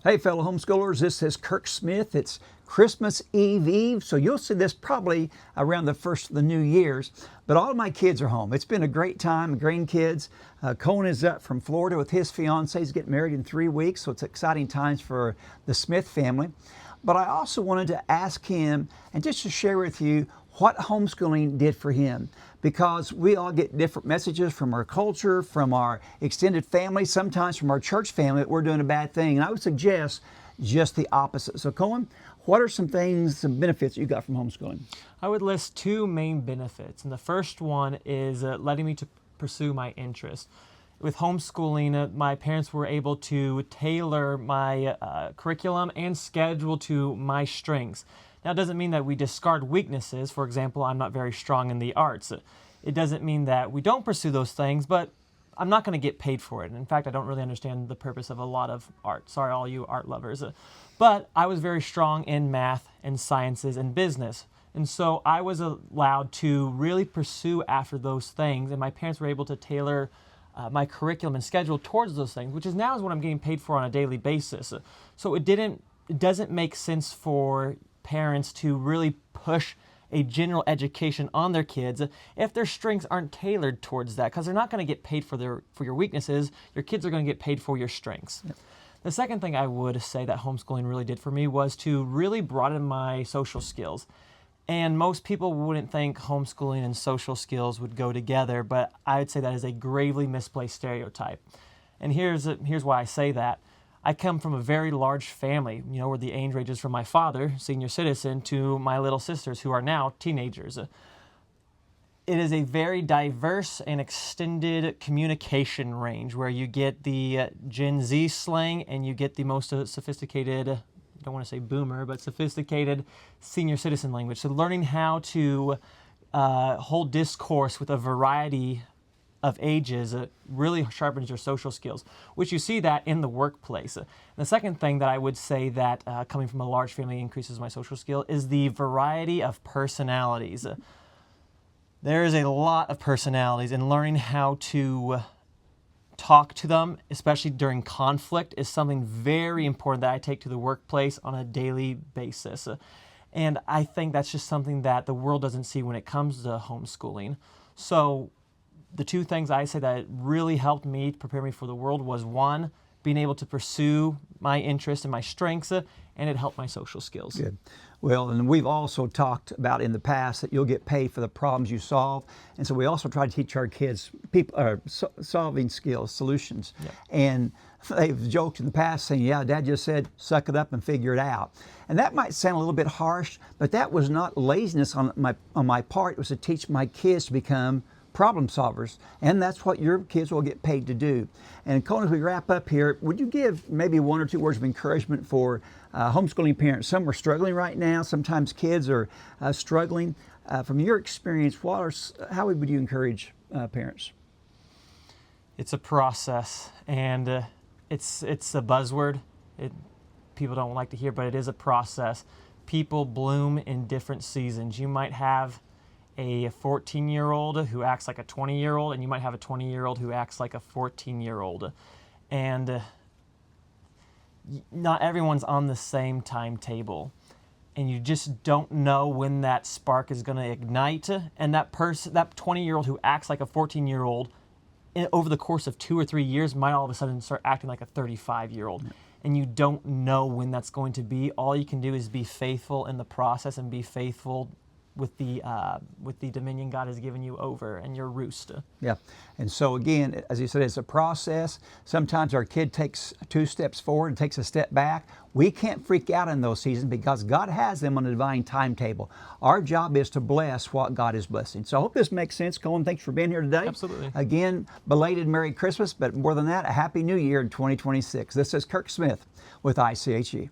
Hey, fellow homeschoolers, this is Kirk Smith. It's Christmas Eve, so you'll see this probably around the first of the New Year's. But all of my kids are home. It's been a great time, grandkids. Cohen is up from Florida with his fiance. He's getting married in 3 weeks, so it's exciting times for the Smith family. But I also wanted to ask him and just to share with you what homeschooling did for him, because we all get different messages from our culture, from our extended family, sometimes from our church family that we're doing a bad thing. And I would suggest just the opposite. So Cohen, what are some things, some benefits you got from homeschooling? I would list two main benefits. And the first one is letting me to pursue my interests. With homeschooling, my parents were able to tailor my curriculum and schedule to my strengths. Now, it doesn't mean that we discard weaknesses. For example, I'm not very strong in the arts. It doesn't mean that we don't pursue those things, but I'm not going to get paid for it. And in fact, I don't really understand the purpose of a lot of art. Sorry, all you art lovers. But I was very strong in math and sciences and business. And so I was allowed to really pursue after those things. And my parents were able to tailor my curriculum and schedule towards those things, which is now is what I'm getting paid for on a daily basis. So it doesn't make sense for parents to really push a general education on their kids if their strengths aren't tailored towards that, because they're not going to get paid for your weaknesses. Your kids are going to get paid for your strengths. Yep. The second thing I would say that homeschooling really did for me was to really broaden my social skills. And most people wouldn't think homeschooling and social skills would go together, but I would say that is a gravely misplaced stereotype. And here's why I say that. I come from a very large family, where the age ranges from my father, senior citizen, to my little sisters who are now teenagers. It is a very diverse and extended communication range where you get the Gen Z slang and you get the most sophisticated, I don't want to say boomer, but sophisticated senior citizen language. So learning how to hold discourse with a variety of ages really sharpens your social skills, which you see that in the workplace. The second thing that I would say that coming from a large family increases my social skill is the variety of personalities. There is a lot of personalities, and learning how to talk to them, especially during conflict, is something very important that I take to the workplace on a daily basis. And I think that's just something that the world doesn't see when it comes to homeschooling. So the two things I say that really helped me prepare me for the world was, one, being able to pursue my interests and my strengths, and it helped my social skills. Good. Well, and we've also talked about in the past that you'll get paid for the problems you solve. And so we also try to teach our kids solving skills, solutions. Yep. And they've joked in the past saying, yeah, Dad just said, suck it up and figure it out. And that might sound a little bit harsh, but that was not laziness on my part. It was to teach my kids to become problem solvers, and that's what your kids will get paid to do. And Cohen, as we wrap up here, would you give maybe one or two words of encouragement for homeschooling parents? Some are struggling right now. Sometimes kids are struggling. From your experience, how would you encourage parents? It's a process, and it's a buzzword. People don't like to hear, but it is a process. People bloom in different seasons. You might have a 14-year-old who acts like a 20-year-old, and you might have a 20-year-old who acts like a 14-year-old. And not everyone's on the same timetable. And you just don't know when that spark is going to ignite. And that 20-year-old who acts like a 14-year-old, over the course of 2 or 3 years, might all of a sudden start acting like a 35-year-old. Mm-hmm. And you don't know when that's going to be. All you can do is be faithful in the process and be faithful with the dominion God has given you over and your roost. Yeah, and so again, as you said, it's a process. Sometimes our kid takes 2 steps forward and takes a step back. We can't freak out in those seasons because God has them on a divine timetable. Our job is to bless what God is blessing. So I hope this makes sense. Cohen, thanks for being here today. Absolutely. Again, belated Merry Christmas, but more than that, a Happy New Year in 2026. This is Kirk Smith with ICHE.